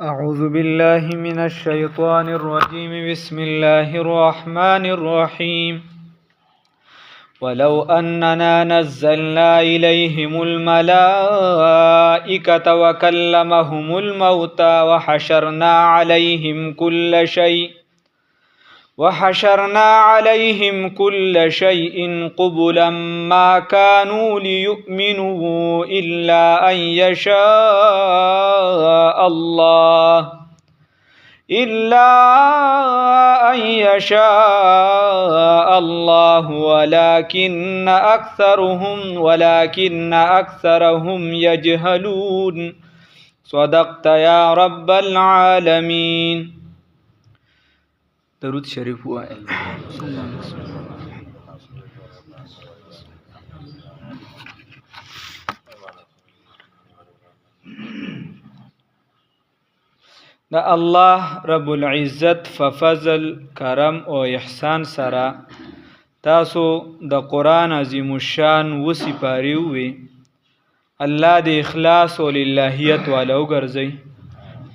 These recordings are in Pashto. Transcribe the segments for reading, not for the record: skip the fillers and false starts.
أعوذ بالله من الشيطان الرجيم. بسم الله الرحمن الرحيم. ولو أننا نزلنا إليهم الملائكة وكلمهم الموتى وحشرنا عليهم كل شيء قبلا ما كانوا ليؤمنوا إلا أن يشاء الله ولكن أكثرهم يجهلون. صدقت يا رب العالمين. درود شریف وایه. د الله رب العزت فضل کرم او احسان سره تاسو د قرآن عظیم الشان وسپاری وي. الله د اخلاص او للهیت والا وګرځي.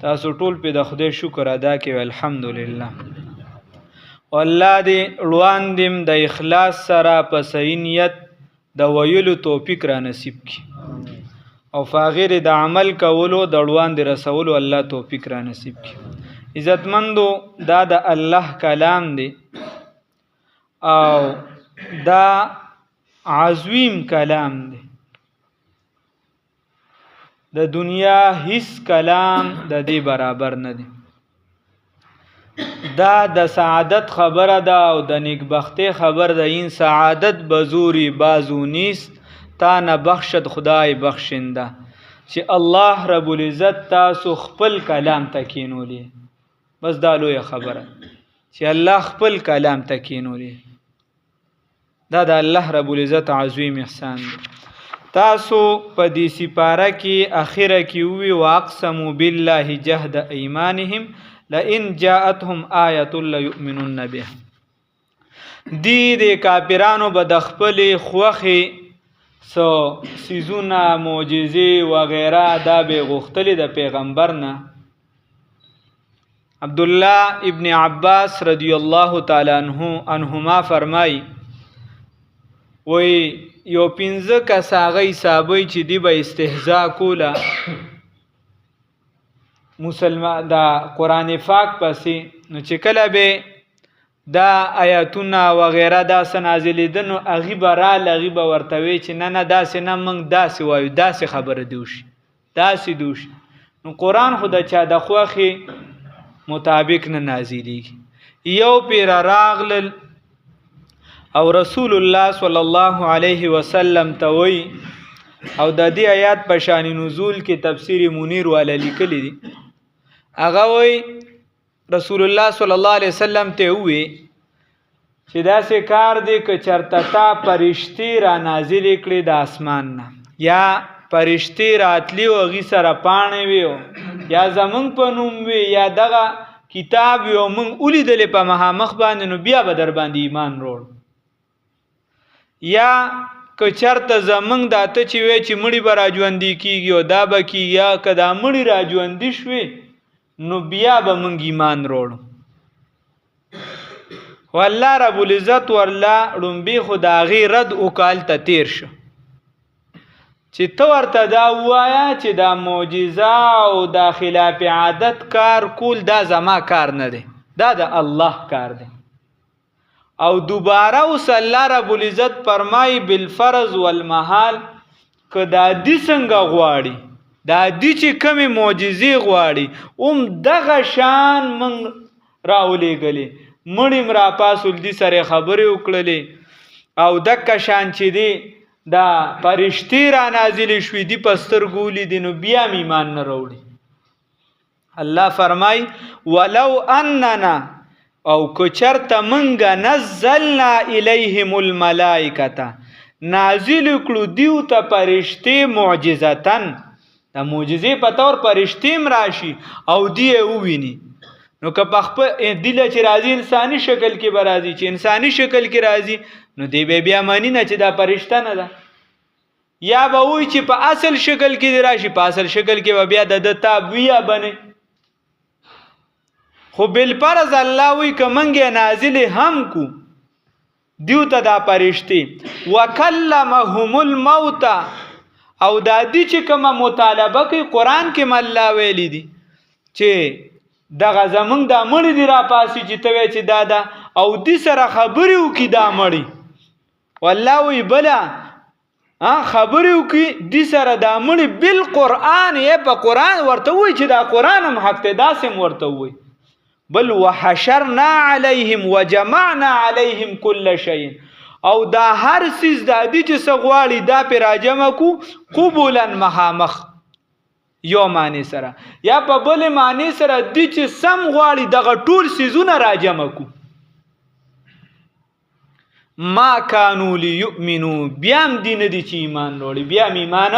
تاسو ټول په د خدای شکر ادا کوئ. الحمدلله. الله دې روان دیم د اخلاص سره په صحیح نیت د ویلو توفیق را نصیب کړي او فغیر د عمل کولو د روان دې رسولو الله توفیق را نصیب کړي. عزتمندو، دا د الله کلام دی او دا عظیم کلام دی. د دنیا هیڅ کلام د دې برابر نه دی. دا د سعادت خبره ده او د نیکبختی خبر ده. این سعادت بزوری بازو نیست تا نه بخشد خدای بخشنده. چې الله رب العزت تاسو خپل کلام تکینولی، بس دا لوی خبره چې الله خپل کلام تکینولی. دا د الله رب العزت عظیم احسان دی. تاسو په دې سپاره کې اخره کې وی واقسموا بالله جهد ایمانهم لئن جاءتهم آیة لیؤمنن بها. د کافرانو به د خپل خوخي سیزونه معجزې وغیره دا به غوښتلې د پیغمبر نه. عبدالله ابن عباس رضی الله تعالی عنهما فرمای وی یو 15 کساغه صحابه چې دی به استهزاء کوله مسلمان دا قرآن پاک پسې، نو چې کله به دا آیاتونه وغیره دا سنازلیدن نو هغې به راله هغې به ورته وی چې نه داسې نه، موږ داسې وایو، داسې خبره دې وشي، داسې دې وشي. نو قرآن خو د چا د خوښې مطابق نه نازلیږي. یو پیره راغلل او رسول الله صلی الله علیه وسلم ته وی او د دې آیات په شان نزول کې تفسیر منیر والا لیکلی دی. هغه وی رسول الله صلی الله علیه وسلم ته وی چې داسې کار دی که چرته تا پرشتي را نازلې کړي د اسمان نه، یا پرشتي راتلی او هغې سره پاڼې وي یا زمونږ په نوم وي یا دغه کتاب وي او موږ ولیدلې په مخامخ باندې، نو بیا به در باندې ایمان روړ. یا که چرته زمونږ دا ته چې وی چې مړي به راژوندي کېږي او دا به کېږي، یا که دا مړي راژوندي شوي نو بیا به موږ ایمان روړو. خو الله رب العزت ورله ړومبې خو د هغې رد وکال ته تیر شو چې ته ورته دا ووایه چې دا معجزه او دا خلاف عادت کار کول دا زما کار نه دی، دا د الله کار دی. او دوباره اوس الله رب العزت فرمایي بالفرض والمحال که دا دی څنګه غواړي، دا دی چې کمې معجزې غواړي دغه شان موږ راولېږلې، مړي م راپاسول دي سره خبرې وکړلې او دکه شان چې دی دا پرشتې را نازلې شوي دي په سترګو ولیدې، نو بیا م ایمان نه راوړي. الله فرمای ولو اننا او که چرته موږ نزلنا الیهم الملائکته نازل کړو دیو ته پرشتې معجزتن، د معجزې په طور پرشتې م راشي او دی یې وویني، نو که په خپل دله چې راځي انساني شکل کې به راځي، چې انساني شکل کې راځي نو دی به بیا مانی نه چې دا پرشته نه ده. یا به وای چې په اصل شکل کې دی راشي، په اصل شکل کې به بیا د تابویه بنه خو بالفرض الله وی که منګه نازل هم کو دیو ته دا پرشتي وکلمهم الموت او دا دی چې کومه مطالبه کوي قران کې الله ویلي دي چې دغه زمونږ دا مړي دی را پاسي چې ته چې دادا او دې سره خبرې وکي دا مړي والله وی بلا خبرې وکي دې سره دا مړي بالقران یې په قران ورته وی چې دا قران هم حق ته داسم ورته وی بل وحشرنا عليهم وجمعنا عليهم كل شيء او دا هر سیز دا دی چې سغواړي دا پر راجمه کو قبولا مخامخ یو معنی سره یا په بل معنی سره دی چې سم غواړي دغه ټول سیزونه راجمه کو ما كانوا ليؤمنوا بیا هم دین دي چې ایمان وروړي بیا هم ایمان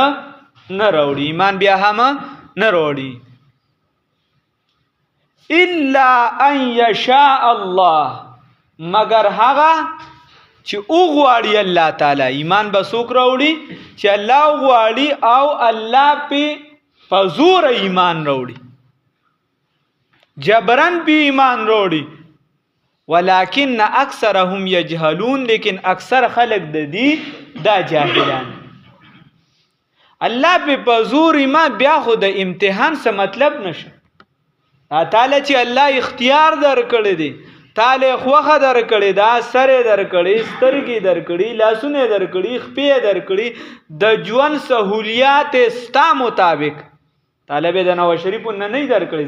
نه وروړي ایمان بیا هم نه وروړي الا ان يشاء الله مگر هغه چې او غواړي الله تعالی ایمان به څوک راوړي چې الله غواړي او الله په فزور ایمان راوړي جبرن به ایمان راوړي ولكن اکثرهم یجهلون لیکن اکثر خلق د دې دا جاهلان الله په فزور ایمان بیا خو د امتحان څه مطلب نشه تعالی چې الله اختیار درکړي دي تعالی خوخه درکړي دا سره درکړي سترګې درکړي لاسونه درکړي خپې درکړي د ژوند سہولیات ستا مطابق تعالی به د نو شریف نه درکړي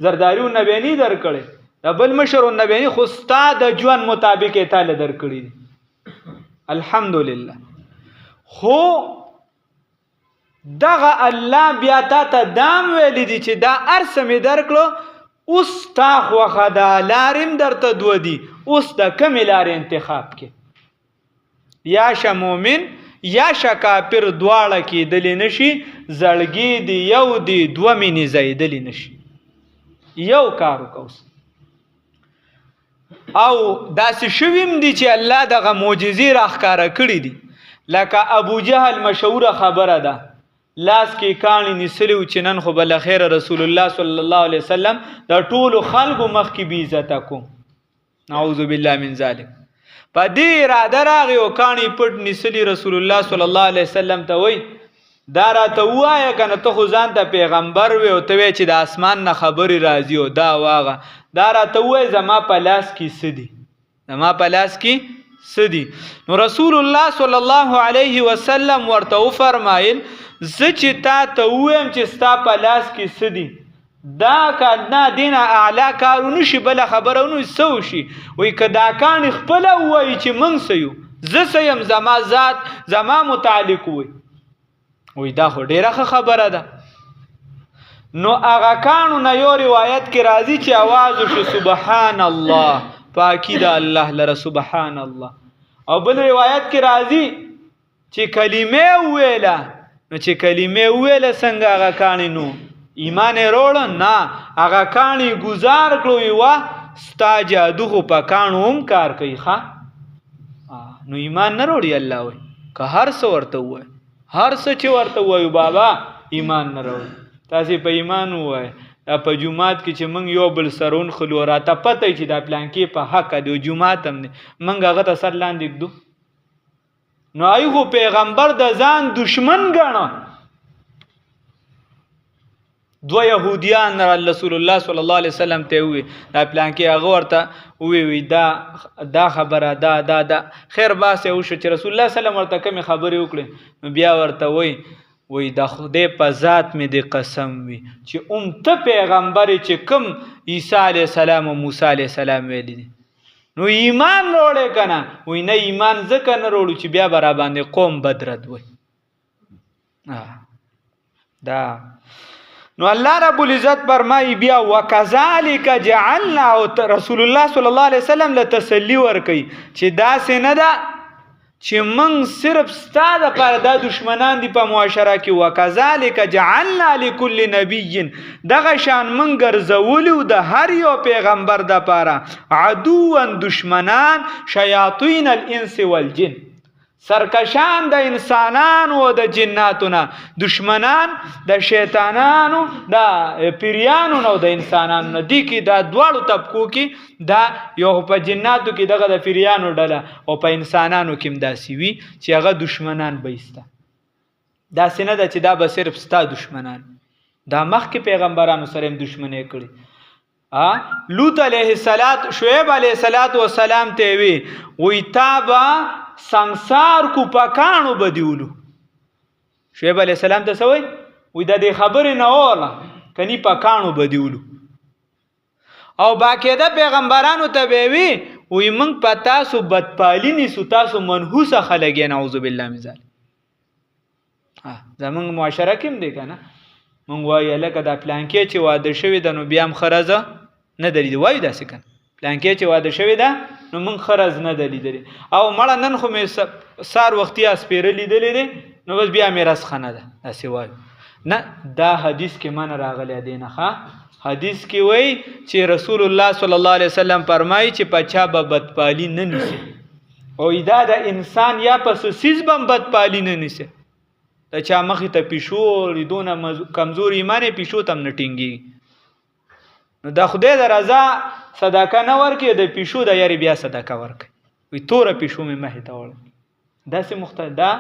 زرداریو نه به نه درکړي د بل مشر نه به خو ستا د ژوند مطابق تعالی درکړي الحمدلله خو دغه الله بیا ته دام ویل دي چې دا ارسه می درکړو اوس تا خوخه دا لارم درته دو دي اوس د کوم لار انتخاب کې یا ش مؤمن یا ش کافر دواړه کې دلی نشي زړګي دی یو دی دو مینې زیدلی نشي یو کارو کوس او داسې شویم دي چې الله دغه معجزې راخکاره کړي دي لکه ابو جهل مشهوره خبره ده لاس کې کانی نسلیو چې نن خو بل خیر رسول الله صلی الله علیه وسلم د ټولو خلکو مخ کې بی عزت کو نعوذ بالله من ذلک په دې اراده راغی او کانی پټ نسلی رسول الله صلی الله علیه وسلم ته وای دا راته وایه کنه ته خو ځان ته پیغمبر وې او ته چې د اسمان نه خبري راځي او دا واغه دا راته وای زما په لاس کې سدي زما په لاس کې سدي نو رسول الله صلی الله علیه وسلم ورته فرمایل چې تا ته وایم چې ستا په لاس کې سدي دا کنا دینه اعلی کارونه شي بل خبرونه سو شي وای کدا کان خپل وای چې من سيو ز سيم زما ذات زما متعلق وای دا خو ډیره خبره ده نو هغه کانو نه یو روایت کې راځي چې आवाज شو سبحان الله پاکی دا الله لره سبحان الله او بل روایت کې راځي چې کلمه ویله نو چې کلمه ویله څنګه هغه کانی نو ایمان وروړ نه هغه کانی گزار کړو وا ستا جادو خو په کانو هم کار کوي ښا نو ایمان نه وروړي الله وای که هر څه ورته وای هر څه چې ورته وای بابا ایمان نه وروړي تاسو په ایمان وای په جمعات کې چې موږ یو بل سرون خلو راته پته چې دا پلان کې په حق دی جمعات هم نه موږ هغه ته سر لاندې کړو نو ایغه پیغمبر د ځان دشمن ګڼه دو يهوديان رسول الله صلی الله علیه وسلم ته وی دا پلان کې هغه ورته وی دا خبره دا خیر باسه او چې رسول الله صلی الله علیه وسلم ورته کوم خبرې وکړي بیا ورته وی دا خدای په ذات می دی قسم وی چې ته پیغمبر چې کوم عیسی علیه السلام او موسی علیه السلام ویل دي نو ایمان وروړې کنه وی نه ایمان ځکه نه وروړو چې بیا برا باندې قوم بدرد وی دا نو الله رب العزت فرمایي بیا وکذالک جعلنا رسول الله صلی الله علیه وسلم له تسلی ورکي چې دا سینه ده چې من صرف ستاده پر د دشمنان دی په معاشره کې وکذالک جعلنا لكل نبی دغه شان من ګرځولیو د هر یو پیغمبر د پاره عدوان دشمنان شیاطین الانس والجن سرکشان د انسانانو او د جناتو نه، دشمنان د شیطانانو د پیریانو نه او د انسانانو نه. دي کې دا دواړو طبقو کې دا یو په جناتو کې دغه د پیریانو ډله او په انسانانو کې هم داسې وي چې هغه دشمنان به ایسته. داسې نه ده چې دا به صرف ستا دشمنان، دا مخکې پیغمبرانو سره هم دشمنی کړي. لوط علیه السلام شعیب علیه السلام ته وی تا به سنگسار کو پکانو بدیولو. شعیب علیه السلام ته سوی وی د دې خبرې نه اوله کني پکانو بدیولو. او باقاعده پیغمبرانو ته وی موږ په تاسو بدپالی نیسو، تاسو منحوسه خلک یې، نعوذ بالله من ذلک. زمونږ معاشره کې هم دی که نه، مونږ وایو لکه دا پلانکې چې واده شوې ده نو بیا هم ښه رضه نه ده لیدلې، وایو داسې که نه پلانکې چې واده شوې ده نو مونږ ښه رض نه ده لیدلې، او مړه نن خو مې سار وختي اسپیره لیدلې دی نو بس بیا مې رض ښه نه ده، داسې وایو. نه، دا حدیث کې من راغلی دی نه ښه. حدیث کې وایي چې رسول الله صلی الله علیه وسلم فرمایي چې په چا به بدپالي نه نیسي، او دا د انسان یا په څه څیز به هم بدپالي نه نیسي. د چا مخې ته پیشو دونه کمزور ایمان پیشو ته هم نه ټینګېږي، نو د خدای د رضا صدقه نه ورکړي، د پیشو د یاري بیا صدقه ورکړي. وي توره پیشو مې مخې ته وړه، داسې مختلف دا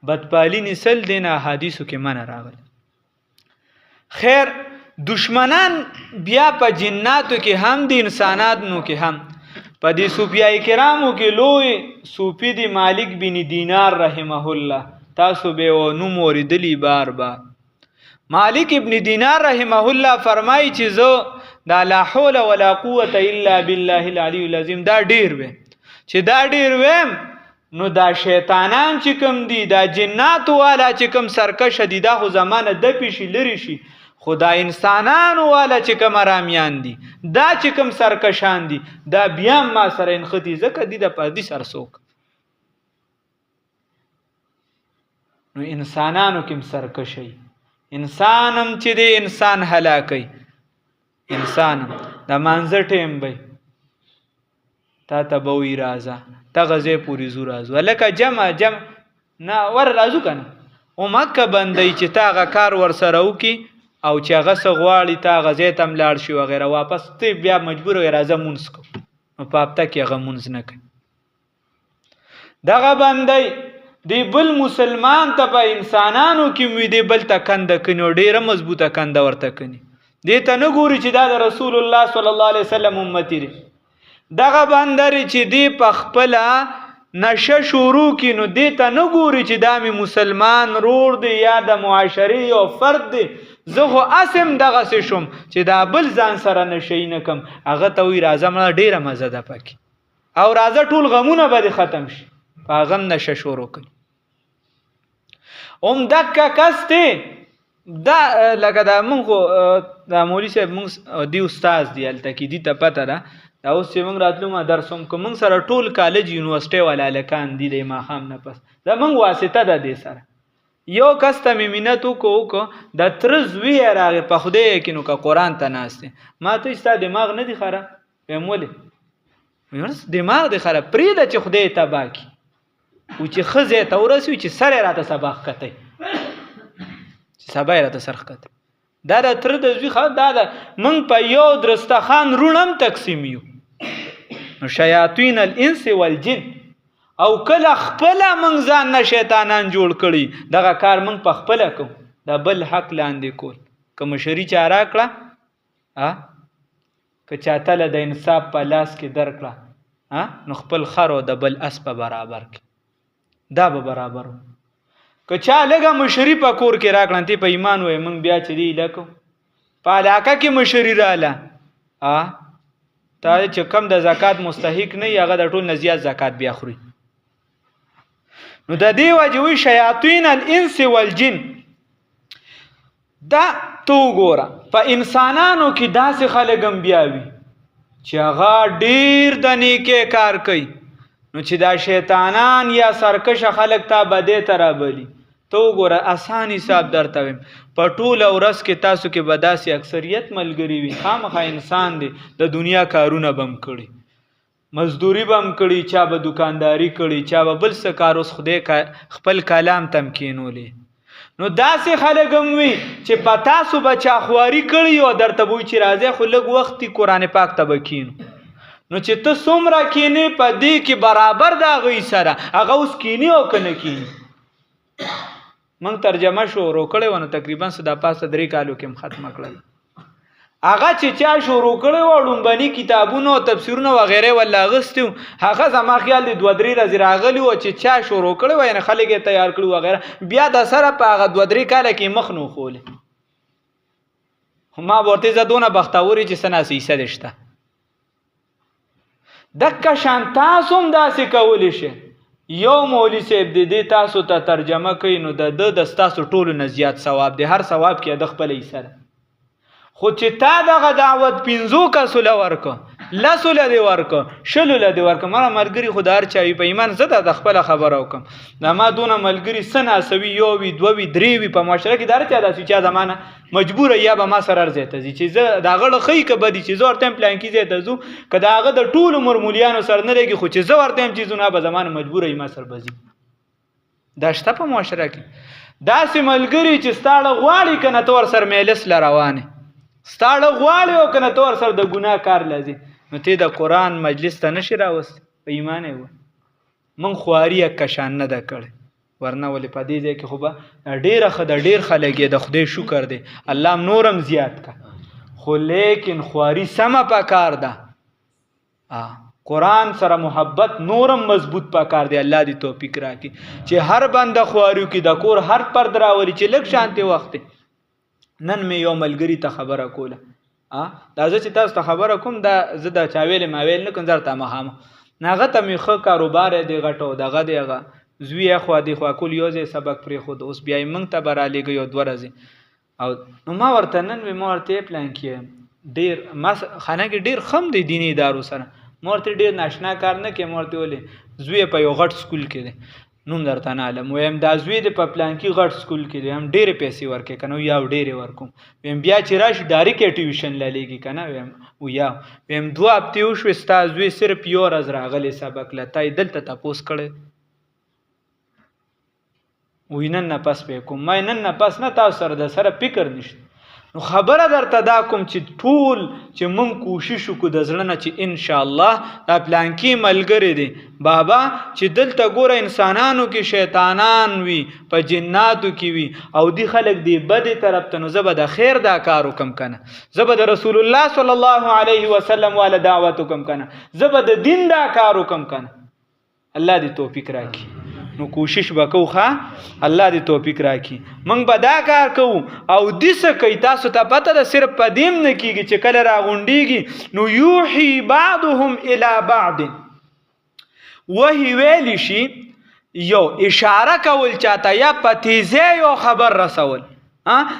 بدپالي نیسل دی نه احادیثو کې منع راغلی. خیر دشمنان بیا په جناتو کې هم د انسانانو کې هم. په دې صوفیای کرامو کې لوی صوفي دی مالک بن دینار رحمه الله، تاسو به و نوم اوریدلی بار بار. مالک ابن دینار رحمه الله فرمایي چې زه دا لا حول ولا قوة الا بالله العلی العظیم دا ډیر وې، چې دا ډیر ویم نو دا شیطانان چې کوم دي، دا جنات والا چې کوم سرکش دي، دا خو زمانه د پیشي لري شي، خو دا انسانانو والا چې کوم رامیان دي، دا چې کوم سرکشان دي، دا بیا ما سره انختی ځکه دي د پردي سرسوک. نو انسانانو کې سرکشي، انسانم چې دی انسان هلاکي، انسانم د مانځه ټیم به تا ته به وي راځه دغه ځای پورې ځو راځو هلکه جمع نه ور راځو که نه. او مکه بندی چې تا هغه کار ورسره وکړي او چې هغه څه غواړي تا هغه ځای ته هم لاړ شي وغیره، واپس ته بیا مجبور وي راځه مونځ کوو، نو په هفته کې هغه مونځ نه کوي. دغه بندی دی بل مسلمان ته په انسانانو کې وي دی بل ته کنده کني، او ډېره مضبوطه کنده ورته کني، دې ته نه ګوري چې دا د رسول الله صلی الله علیه وسلم امتی دی. دغه بندر چې دی په خپله نشه شروع کی نو دې ته نه ګوري چې دا مې مسلمان رور دی یا د معاشرې یو فرد دی، زه خو اسم دغسې شم چې دا بل ځان سره نشهی نه کم. هغه ته وایي راځه مړه ډېره مزه ده پکې، او راځه ټول غمونه به دې ختم شي، په غم نشه شروع کوي. دکه کس دی دا لکه دا مونږ خو دا مولوي صاحب مونږ دی استاز دی هلته کې دي ته پته ده، دا اوس چې مونږ راتلو ما درس هم که مونږ سره ټول کالج یونیورسټۍ والا هلکان دي د ماښام نه پس دا مونږ واسطه ده دې سره. یو کس ته مې منت وکړو د تره زوی یې راغی په خدای یقین وکړه قرآن ته ناست دی، ما ته ستا دماغ نه دی خراب؟ ویم ولې؟ دماغ دی خراب پرېږده چې خدای یې تباه کړي، و چې ښه ځای ته ورسوي چې سر یې راته سبا ښکتی، چې سبا یې راته سر ښکتی. دا د تره د زوی دا ده موږ په یو درستخان روڼ هم تقسیم یو، نو شیاطین الانس والجن، او کله خپله موږ ځان نه شیطانان جوړ کړي، دغه کار موږ په خپله کوو، د بل حق لاندې کول. که مشري چا راکړه، که چاته له د انصاف په لاس کې درکړه، نو خپل خر او د بل اس په برابر کې دا به برابر و. که چا لږه مشري په کور کې راکړه تی په ایمان وایي موږ بیا چې دی لکو په علاقه کې مشري راله، تا چې کم د زکات مستحق نه هغه د ټول نه زیات زکات بیا خوري. نو د دې وجې وایي شیاطین الانس والجن. دا تو وګوره په انسانانو کې داسې خلک هم بیا وي چې هغه ډېر د نیکۍ کار کوي، نو چې دا شیطانان یا سرکشه خلک تا بدې ته رابلي. ته وګوره اسان حساب درته ویم په ټوله ورځ کې تاسو کې به داسې اکثریت ملګري وي خامخا انسان دی د دنیا کارونه به هم کړي، مزدوری به هم کړي، چا به دکانداری کړي، چا به بل څه کار، اوس خدای خپل کلام تمکینولی. نو داسې خلک هم وي چې په تاسو به چاخواري کړي او درته به وي چې راځئ خو لږ وخت قرآن پاک ته به کینو. نو چې ته څومره کینې په دې کې برابر د هغوی سره، هغه اوس کینی او که نه کینی. موږ ترجمه شروع کړې وه نو تقریبا څه د پاسه 3 کالو کې هم ختمه کړل. هغه چې چا شروع کړی وه ړومبني کتابونه او تفسیرونه وغیره ولله اغوستي وو، هغه زما خیال دی 2-3 ورځې راغلي وو چې چا شروع کړی وه، یعنې خلک یې تیار کړي وغیره، بیا د سره په هغه 2-3 کاله کې مخ نه وښولې. ما به ورته زه دونه بختور چې څه ناسې حیثه دې شته. دکه شان تاسو هم داسې کولی شئ. یو مولوي صاحب دې تاسو ته ترجمه کوي نو د ده د ستاسو ټولو نه زیات ثواب دی، هر ثواب کې د خپله حصه ده. خو چې تا دغه دعوت 5 کسو له ورکه، 10 له دې ورکه، 20 له دې ورکه، مړه ملګري خو د هر چا وي په ایمان. زه د خپله خبره وکړم، د ما دونه ملګري څه ناسوي، 1 وي 2 وي 3 وي په معاشره کې د هر چا داسې چې زمانه مجبوره یا به ما سره ځای ته ځي چې زه د هغه ښیي که بدي چې زه ورته یم پلانکي ځای ته ځو، که د هغه د ټولو مرمولیانو سره نه لګي خو چې زه ورته یم چې ځو نه به زمانه مجبوره ما سره به ځي. دا شته په معاشره کې داسې ملګري چې ستا له غواړي که نه ته ورسره میلس له روانې، ستا له غواړي او که نه ته ورسره د ګناه کار له ځي، نو ته د قرآن مجلس ته نه شي راوستی. په ایمان یې وه موږ خواري کشان نه ده کړې، ورنه ولې په دې ځای کې خو به ډېره ښه د ډېر خلک یې د خدای شکر دی، الله هم نورم زیات کا، خو لیکن خواري سمه پکار ده. قرآن سره محبت نورم مضبوط پکار دی. الله دې توفیق راکړي چې هر بنده خواري کې د کور هر پرد راولي چې لږ شانتې وخت دی. نن مې یو ملګري ته خبره کوله، دا زه چې تاسو ته خبره کوم دا زه د چا ویلې ما ویل نه کوم، زه ورته مخامخ هغه ته مې ښه کاروبار دی غټ او دغه دی، هغه زوی یې خوا دی خوا کول یو ځای سبق پرېښود، اوس بیا یې موږ ته به رالیږي یو 2 ورځې. او نو ما ورته نن وی ما ورته یې پلان کې ډېر ما خانه کې ډېر خم دی دیني ادارو سره، ما ورته ډېر ناشنا کار نه کوي. ما ورته ولې زوی په یو غټ سکول کې دی، نوم درته نه علم، ویم دا زوی دی په پلان کې غټ سکول کې دی، هم ډېرې پیسې ورکوي که نه یا ډېرې ورکوم. ویم بیا چې راشي ډایرکټ یې ټیوشن له لیږي که نه، ویم 2 هفتې وشوې ستا زوی صرف 1 ورځ راغلی سبق له، تا یې دلته تپوس کړی؟ وی نن نه پس به کوم. ما نن نه پس نه، تاسو سره د سره فکر نشته. نو خبره درته دا کوم چې ټول چې مونږ کوشش وکړو د زړه نه چې ان شاء الله دا پلانکی ملګری دی بابا چې دلته ګوره انسانانو کې شیطانان وي، په جناتو کې وي، او دی خلک دی بدې طرف ته، نو زه به د خیر دا کار وکم کنه، زه به د رسول الله صلی الله علیه وسلم والا دعوت وکم کنه، زه به د دین دا کار وکم کنه. الله دې توفیق راکړي. نو کوشش وکړو ښه، الله دې توفیق راکړي. موږ به دا کار کوو او دسه کوي. تاسو ته پته ده صرف په دیم نه کېږي چې کله راغونډېږي نو یوحي بعضهم الی بعض، وحی ویلی شي، یو اشاره کول چاته یا په تیزه یو خبر رسول،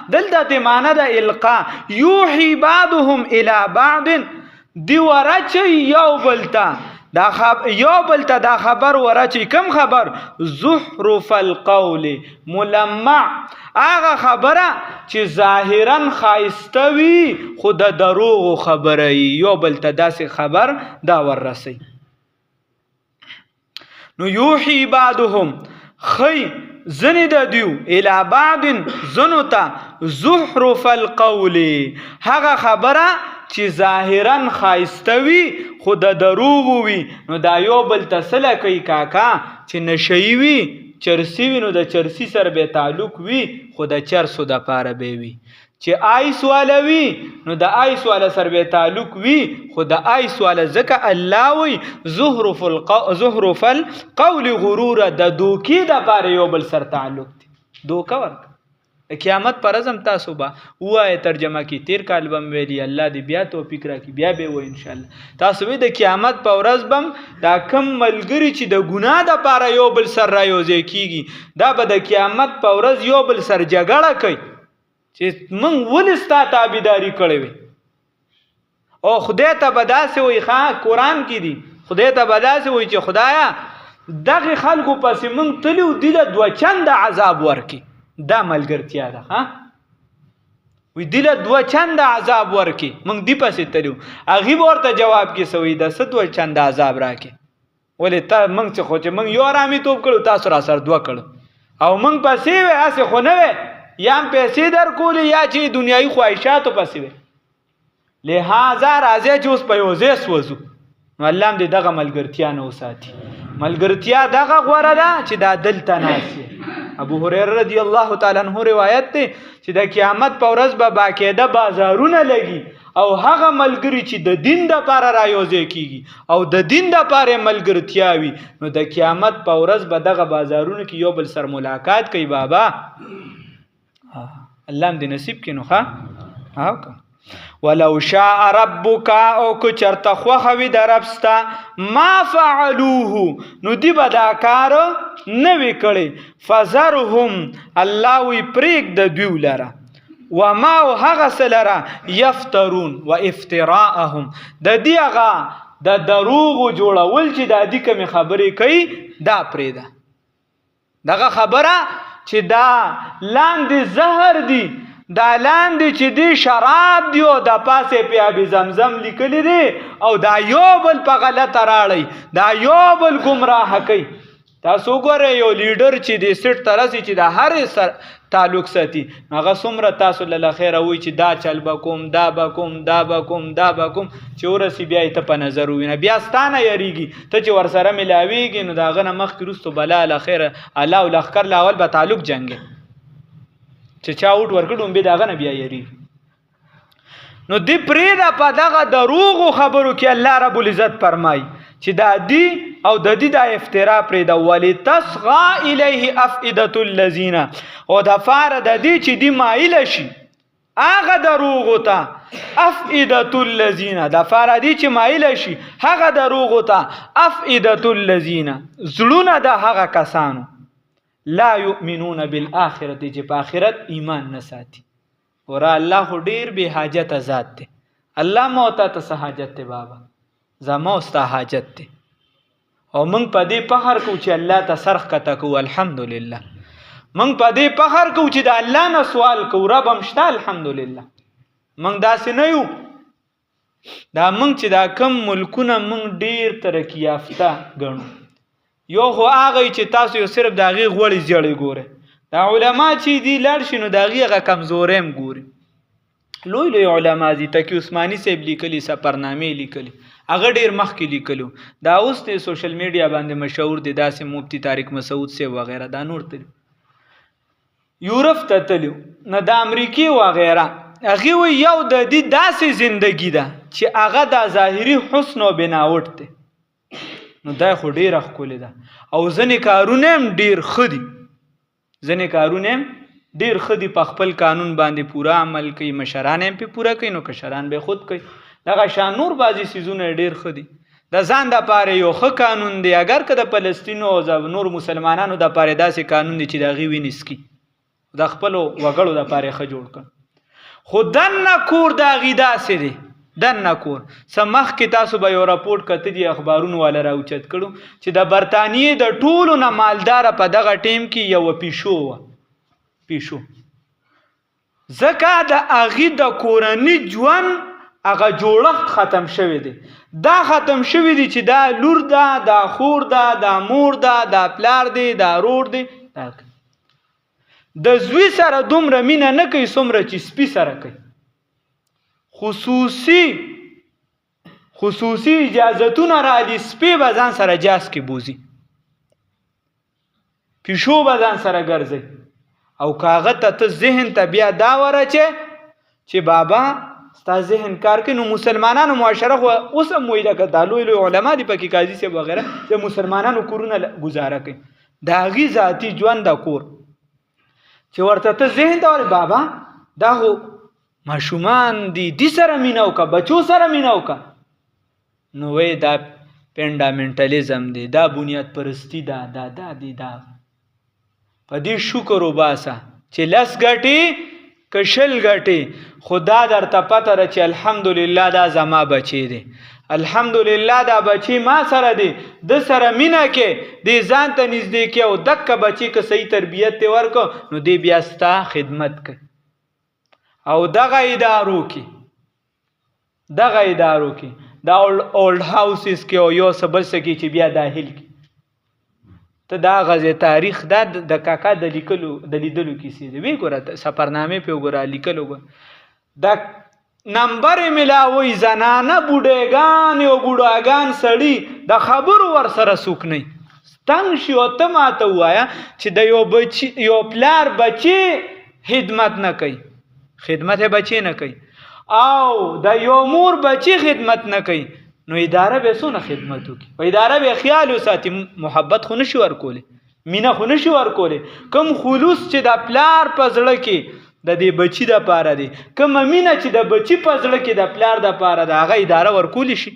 دلته دې معنی ده القا. یوحي بعضهم الی بعض، دی ورچي یو بلته یو بلته دا خبر ورچی. کم خبر؟ زخرف القول، ملمع، هغه خبره چې ظاهرا خایسته وي خو د دروغو خبره یو بلته داسې خبر دا وررسي. نو یوحي بعضهم، خی زنی د دیو الی بعض، زنو ته زخرف القول، هغه خبره چې ظاهرا خایسته وي خو د دروغ وي. نو دا یو بل تسله کوي کاکا چې نشئی وي، چرسی وي، نو د چرسی سره به تعلق وي خو د چرسو د پاره به وي. چې آیس والا وي نو د آیس والا سره به تعلق وي خو د آیس والا ځکه الله وي زخرف القول غرور، د دوکې د پاره یو بل سره تعلق دی. دوکه ورک قیامت پر ازم تاسو با وای ترجمه کی 13 کال بم ویلی. الله دې بیا توفیق راکړي، بیا به و ان شاء الله. تاسو وی د قیامت پر ورځ بم دا کم ملګری چې د ګناه د پاره یو بل سر را یوځي کیږي، دا به د قیامت پر ورځ یو بل سر جګړه کوي چې مونږ ولستا تابعداري کړې وي. او خدای ته بداسه وي، ښا قرآن کې دي خدای ته بداسه وي چې خدایا دغه خلکو پسې مونږ تلو دي د 2 چنده عذاب ورکي. دا ملګرتیا ده. ها وی دله 2 چنده عذاب ورکی موږ دی پسې تلو هغه ورته جواب کې سوی د 2 چنده عذاب راکې ولې تا موږ څه خو چې موږ یو رامي توپ کړو تاسو را سره 2 کړو او موږ پسې وې اسه خو نه وې یا پیسې در کولې یا چې دنیایي خواهشاتو پسې وې لہذا راځي چې اوس په یو ځای سوځو نو الله دې دغه ملګرتیا نه وساتي ملګرتیا دغه غوړه ده چې دا دلته ناسي ابو هريره رضی الله تعالی عنہ روایت ده چې د قیامت په ورځ به باقاعده بازارونه لګي او هغه ملګری چې د دین د لپاره رايوځي کیږي او د دین د لپاره ملګرتیا وي نو د قیامت په ورځ به دغه بازارونه کې یو بل سره ملاقات کوي بابا الله دې نصیب کینو ها ولو شاء ربک او کو چرته خوخوي د ربستا ما فعلوه نو دی بدا کار نه وکړي فزرهم الله وی پریک د دیو لره وما هغه سلره یفترون و افتراءهم د دیغه د دروغ جوړول چې د دې کوم خبرې کوي دا پریده دغه خبره چې دا لاندې زهر دی دا لاندې چې دی شراب دی او د پاسه په ابي زمزم لیکلی دی او دا یو بل په غلطه راړی دا یو بل گمراه کوي تاسو ګورئ یو لیډر چې دی سټ ترسي چې د هر سر تعلق ساتي هغه څومره تاسو له خیره وای چې دا چل بکوم دا بکوم دا بکوم دا بکوم چې ورسی بیا ته په نظر وینه بیا ستانه یریږي ته چې ور سره ملاویږي نو داغه نه مخ کړستو بلا له خیره الله او لخر لاول به تعلق جنگي چې چا وټ ورکړم به داغه نه بیا یری نو دی پریدا په دغه دروغ خبرو کې الله رب العزت فرمای چې دا دی او د دې د افترا پریدا ولی تصغى الیه افئده الذین او د فار د دې چې دی مایل شي هغه دروغ ته افئده الذین د فار دې چې مایل شي هغه دروغ ته افئده الذین زړونه د هغه کسانو لا یؤمنون بالآخرة چې په آخرت ایمان نه ساتي ورا الله ډیر به حاجت ذات دی الله موته ته حاجت دی بابا زما استا حاجت دی او موږ په دې فخر کوو چې الله ته سرخ کته کوو الحمدلله موږ په دې فخر کوو چې د الله نه سوال کوو رب همشته الحمدلله موږ داسې نه یو دا موږ چې دا کم ملکونه موږ ډیر ترقی یافته ګڼو یو خو هغه چې تاسو یو صرف د هغې غوړې زیړې ګورئ دا علما چې دي لاړ شي نو د هغې هغه کمزورۍ هم ګوري لوی لوی علما دي تقي عثماني صاحب لیکلي سفرنامې لیکلي هغه ډېر مخکې لیکلو دا اوس د سوشل میډیا باندې مشهور دي داسې مفتی طارق مسعود صاحب وغیره دا نور تلو یورپ ته تلو نه د امریکې وغیره هغې وایي یو د دې داسې زندګي ده چې هغه د ظاهري حسن او بناوټ دی نو دا خو ډیره ښکلې ده او ځینې کارونه هم ډیر ښه دي ځینې کارونه هم ډیر ښه دي په خپل قانون باندې پوره عمل کوي مشران هم پې پوره کوي نو کشران به خود کوي دغه شان نور بعضې څیزونه ډیر ښه دي د ځان دپاره یو ښه قانون دی اگر که د فلسطینو او نور مسلمانانو دپاره داسې قانون دی چې د هغې وینې څکي د خپلو وګړو دپاره ښه جوړ کړ خو دننه کور د هغې داسې دی دننه کور څه مخکې تاسو به یو راپورټ کته دي اخبارونو والا راوچت کړو چې د برطانیې د ټولو نه مالداره په دغه ټیم کې یوه پیشو وه پیشو ځکه د هغې د کورني ژوند هغه جوړښت ختم شوی دی دا ختم شوی دی چې دا لور ده دا خور ده دا مور ده دا پلار دی دا رور دی د زوی سره دومره مینه نه کوي څومره چې سپي سره کوي خصوصي اجازتونه راځي سپي به ځان سره جاز کې بوزي پیشو به ځان سره ګرځي او کاغه ته ذهن ته بیا دا چې بابا ستا ذهن کار کوي نو مسلمانانو معاشره خو اوس هم وایي لکه دا لوی لوی علما دي پکې قاضي صاحب وغیره چې مسلمانانو کورونه ګزاره کوي د هغې ذاتي ژوند د کور چې ورته ته ذهن ته وایي بابا دا خو ماشومان دي سره مینه وکړه بچو سره مینه وکړه نو وایي دا پینډامنټلیزم دی دا بنیاد پرستی دا دی دا په دې شکر وباسه چې لس ګټې که شل ګټې خدا درته پته ده چې الحمدلله دا زما بچی دی الحمدلله دا بچی ما سره دی د سره مینه کې دی ځان ته نږدې کې او دکه بچی که صحیح تربیت دی ورکو نو دی بیا ستا خدمت کوي او دغه ادارو کې دا اولډ هاوسز کې او یو سبل سکی چې بیا داخل کی ته دا غزه تاریخ دا د کاکا د لیدلو کیسې دی وی ګوره سفرنامه په ګوره لیکلو دا نمبر ملاوي زنانه بوډېګان او بوډاګان سړی د خبر ور سره سوک نه تنگ شي او ته ماته وایا چې د یو پلار بچي خدمت نه کوي بچي نه کوي او د یو مور بچي خدمت نه کوي نو اداره به سونه خدمت وکي او اداره به خیال وساتي محبت خو نشي ورکوله مینا خو نشي ورکوله کم خلوص چې د پلار په زړه کې د دې بچی د پاره دی کم مینا چې د بچی په زړه کې د پلار د پاره د هغه اداره ورکول شي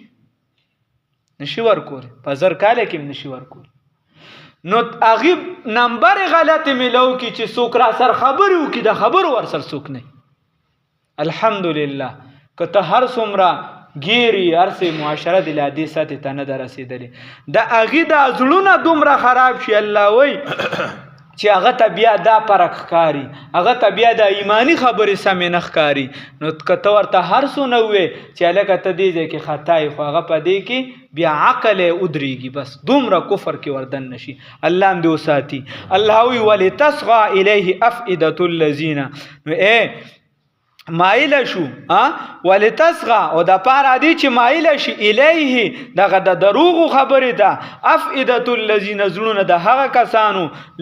نشي ورکوله په زر کاله کې نشي ورکوله نو هغه نمبر غلط ملو کی چې څوک را سر خبرو کی د خبر ور سر څوک نه الحمدلله کته هر څومره ګيري ارسه معاشره د لادي ساتي ته نه درسیدلې د هغه د ازلونه دومره خراب شي الله وای چې هغه ته بیا دا پرخ کاری هغه ته بیا د ایمانی خبرې سم نه ښکاری نو کته ورته هر څو نه وې چې الکه ته دې کې خطای خو هغه پدې کې بیا عقل ادریږي بس دومره کفر کې وردن نشي الله هم دې وساتي الله وی ولتصغى الیه افئده الذین نو مایل شو ولتصغى او د پاره دی چې مایل شي الیه دغه د دروغ خبره ده افئده الذین زلون د هغه کسانو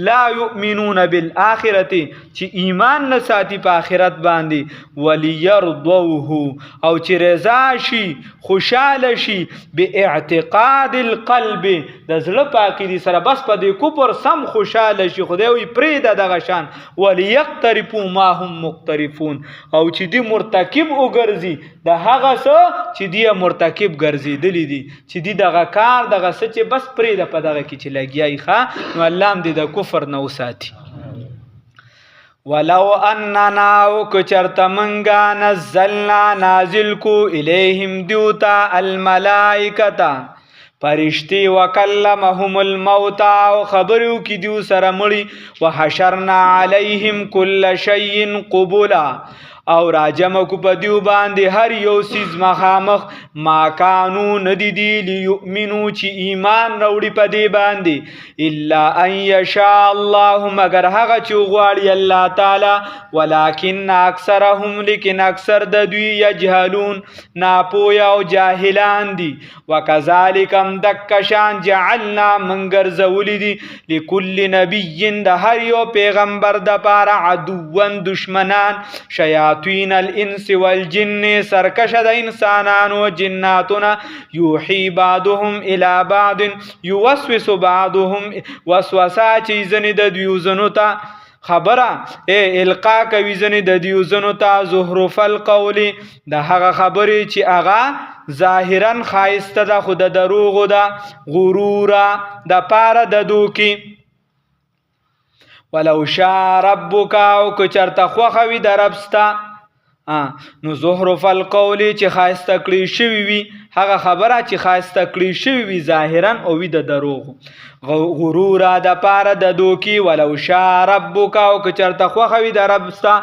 لا یؤمنون بالآخرته چې ایمان نه ساتي په آخرت باندې وليرضوه او چې رضا شي خوشاله شي باعتقاد القلب د زړه پاکي سره بس په دې کوپر سم خوشاله شي خدای وي پرې دغه شان وليقترفوا ما هم مقترفون او چې دی مرتکب وګرځي د هغه څه چې دی مرتکب ګرځیدلی دي چې دی دغه کار دغه څه چې بس پرې د په دغه کې چې لګیای ښه نو الله هم دې د کفر نه وساتي ولو اننا وکچرت منگا نزلنا نازل کو الیہم دیوتا الملائکتا پرشتی وکلمهم الموتا و خبرو کی دیو سرمڑی وحشرنا علیہم کل شیء قبولا او راجم کو پدیو باندې هر یو سیز مخامخ ما کانو ندی دی لیؤمنو چی ایمان روڑی پدی باندې الا ان یشاء الله مگر هغه چې غواړي الله تعالی ولکن اکثرهم لیکن اکثر د دوی یجهلون ناپویا او جاهلان دي وکذالک دکشان جعلنا منگر زولی دی لکل نبی د هر یو پیغمبر د پاره عدوان دشمنان شیاطین الانس والجن سرکش د انسانان و جناتنا یوحی بعضهم الى بعض یوسوس بعضهم وسوسه چیزن د دیوزنو ته خبره القا کوي زنه د دیوزنو ته زهرف القول د هغه خبرې چې هغه ظاهرا خایسته ده خود دروغ ده غرور د پاره د دوکي ولو شاء ربک او چرته خو خوي دربستا نو زهرف القول چې خایسته کړی شوی وي هغه خبره چې خایسته کړی شوی وي ظاهرا او وي د دروغ غرور د پاره د دوکي ولو شاء ربک او چرته خو خوي دربستا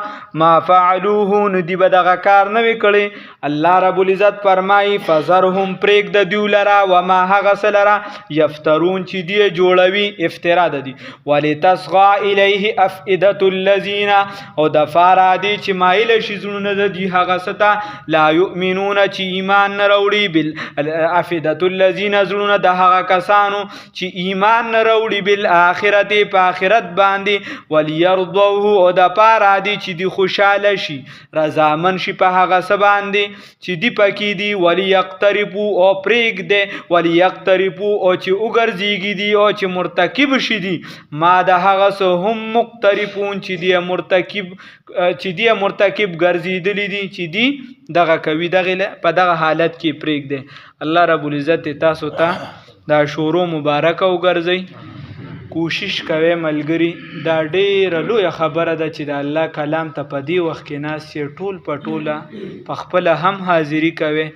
ما فعلوه ندی بدغه کار نه وکړي الله رب العزت فرمای فزرهم پریک د دیولرا و ما هغه سلرا یفترون چې دی جوړوي افترا د دی ولتصغى الیه افئده الذین او د فارادی چې مایل شي زونه د دی هغه ستا لا یؤمنون چې ایمان نه وروړي بالافئده الذین زونه د هغه کسانو چې ایمان نه وروړي بالآخرته په آخرت باندې وليرضوه او د پارادی چې دی خوشاله شي رضامن شي په هغه سباندې چې دی پکې دی وليقترفوا او پریک دی وليقترفوا او چې وګرځيږي دی او چې مرتکب شي دی ما د هغه سه هم مقترفون چې دی مرتکب ګرځیدلی دي چې دی دغه کوي دغه په دغه حالت کې پریک دی الله رب العزت تاسو ته دا شورو مبارک وګرځي کوشش کوي ملګری دا ډېر لوی خبره ده چې د الله کلام ته په دی وخت کې ناس ټول پټوله په خپل هم حاضری کوي